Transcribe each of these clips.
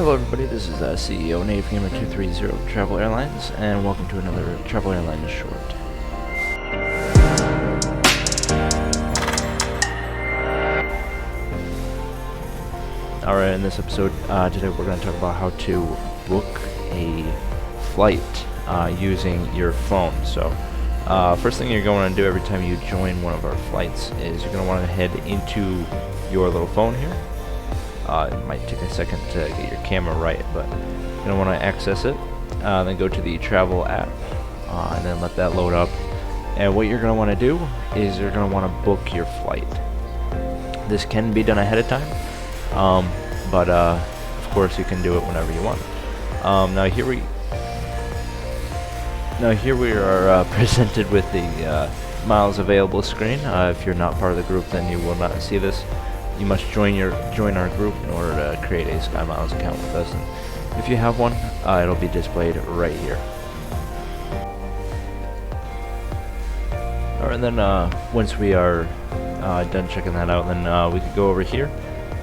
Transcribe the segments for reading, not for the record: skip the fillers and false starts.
Hello everybody, this is CEO Native Gamer 230 Travel Airlines, and welcome to another Travel Airlines short. Alright, in this episode today we're going to talk about how to book a flight using your phone. So first thing you're going to do every time you join one of our flights is you're going to want to head into your little phone here. It might take a second to get your camera right, but you're going to want to access it, then go to the travel app, and then let that load up. And what you're going to want to do is you're going to want to book your flight. This can be done ahead of time, but of course you can do it whenever you want. Now here we are presented with the miles available screen. If you're not part of the group, then you will not see this. You must join our group in order to create a SkyMiles account with us. And if you have one, it'll be displayed right here. Alright, then once we are done checking that out, then we could go over here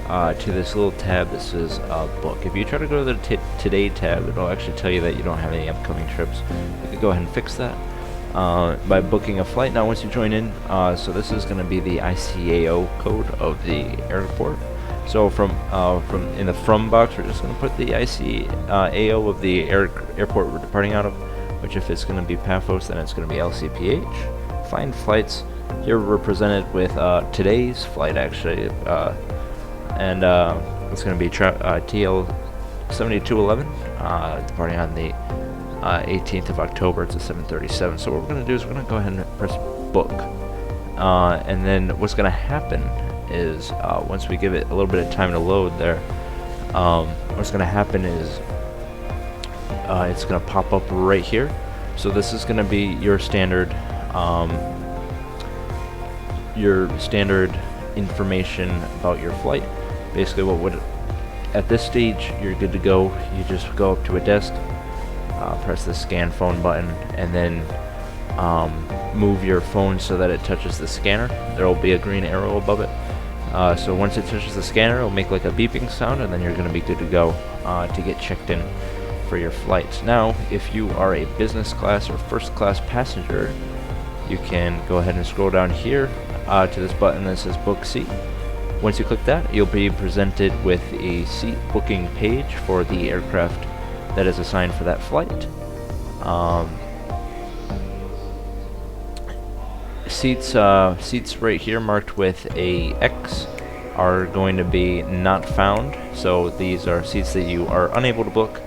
to this little tab that says book. If you try to go to the Today tab, it'll actually tell you that you don't have any upcoming trips. You could go ahead and fix that by booking a flight. Now once you join in, so this is going to be the ICAO code of the airport. So from in the from box, we're just going to put the ICAO of the airport we're departing out of, which if it's going to be Paphos, then it's going to be LCPH. Find flights. Here we're presented with today's flight actually, and it's going to be TL 7211, departing on the 18th of October. It's a 7:37. So what we're going to do is we're going to go ahead and press book, and then what's going to happen is once we give it a little bit of time to load there, what's going to happen is it's going to pop up right here. So this is going to be your standard information about your flight. Basically what would, at this stage you're good to go. You just go up to a desk, press the scan phone button, and then move your phone so that it touches the scanner. There will be a green arrow above it. So once it touches the scanner, it'll make like a beeping sound, and then you're going to be good to go to get checked in for your flight. Now, if you are a business class or first class passenger, you can go ahead and scroll down here to this button that says book seat. Once you click that, you'll be presented with a seat booking page for the aircraft that is assigned for that flight. Seats right here marked with a X are going to be not found, so these are seats that you are unable to book,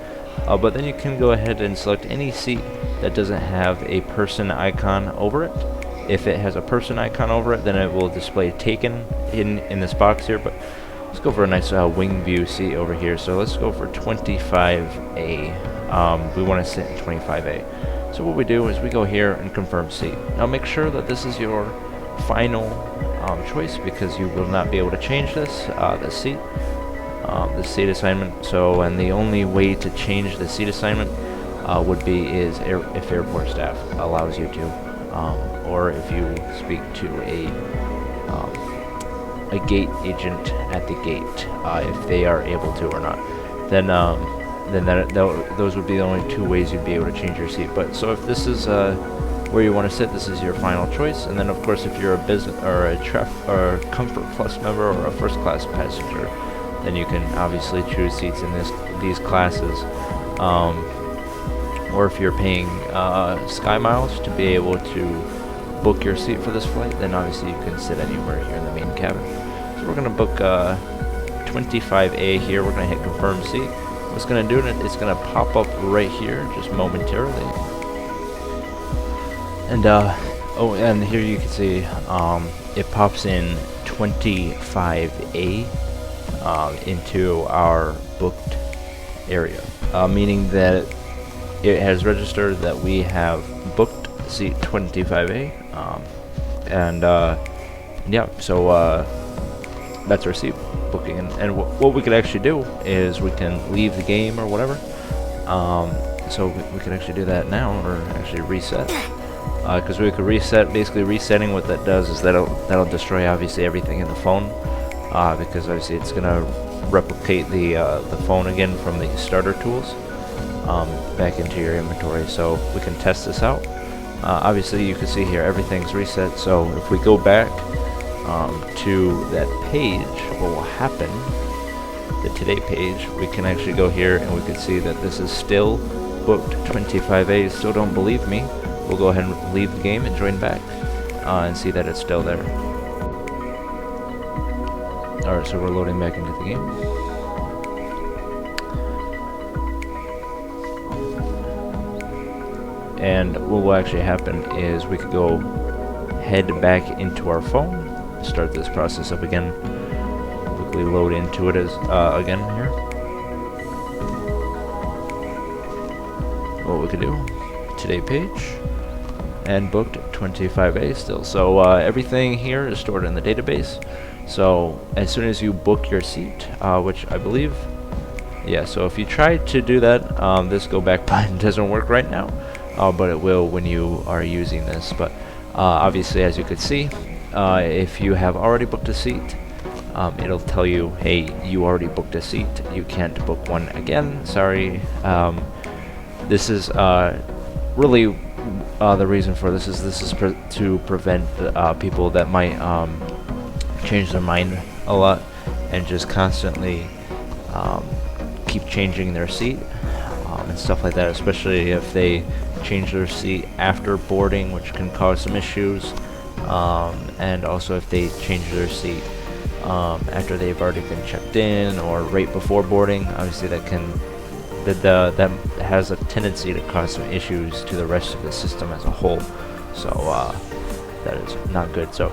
but then you can go ahead and select any seat that doesn't have a person icon over it. If it has a person icon over it, then it will display taken in this box here, but let's go for a nice wing view seat over here. So let's go for 25A. We want to sit in 25A. So what we do is we go here and confirm seat. Now make sure that this is your final choice, because you will not be able to change this seat assignment. So, and the only way to change the seat assignment would be if airport staff allows you to, or if you speak to a gate agent at the gate, if they are able to or not. Then those would be the only two ways you'd be able to change your seat. But so if this is where you want to sit, this is your final choice. And then of course, if you're a business or a Comfort Plus member or a first class passenger, then you can obviously choose seats in these classes. Or if you're paying SkyMiles to be able to book your seat for this flight, then obviously you can sit anywhere here in the main cabin. So we're going to book 25A here. We're going to hit confirm seat. What's going to do it? It's going to pop up right here just momentarily. And oh, and here you can see it pops in 25A into our booked area, meaning that it has registered that we have booked seat 25A, yeah, so that's our seat booking. And what we could actually do is we can leave the game or whatever. So we can actually do that now, or actually reset, because we could reset. Basically resetting, what that does is that'll destroy obviously everything in the phone, because obviously it's gonna replicate the phone again from the starter tools back into your inventory. So we can test this out. Obviously, you can see here everything's reset. So if we go back to that page, what will happen? The today page, we can actually go here and we can see that this is still booked 25A. Still don't believe me? We'll go ahead and leave the game and join back and see that it's still there. Alright, so we're loading back into the game. And what will actually happen is we could go head back into our phone, start this process up again, quickly load into it as again here. What we could do, today page, and booked 25A still. So everything here is stored in the database. So as soon as you book your seat, which I believe, yeah, so if you try to do that, this go back button doesn't work right now, but it will when you are using this. But obviously, as you could see, if you have already booked a seat, it'll tell you, hey, you already booked a seat, you can't book one again, sorry. This is really the reason for this is to prevent people that might change their mind a lot and just constantly keep changing their seat and stuff like that, especially if they change their seat after boarding, which can cause some issues, and also if they change their seat after they've already been checked in or right before boarding. Obviously that has a tendency to cause some issues to the rest of the system as a whole, so that is not good. So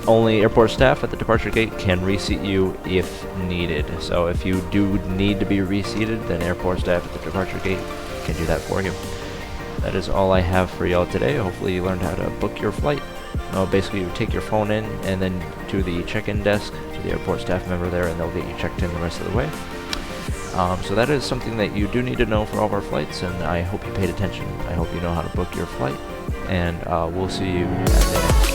only airport staff at the departure gate can reseat you if needed. So if you do need to be reseated, then airport staff at the departure gate can do that for you. That is all I have for y'all today. Hopefully you learned how to book your flight. Basically you take your phone in and then to the check-in desk, to the airport staff member there, and they'll get you checked in the rest of the way. So that is something that you do need to know for all of our flights, and I hope you paid attention. I hope you know how to book your flight, and we'll see you at the next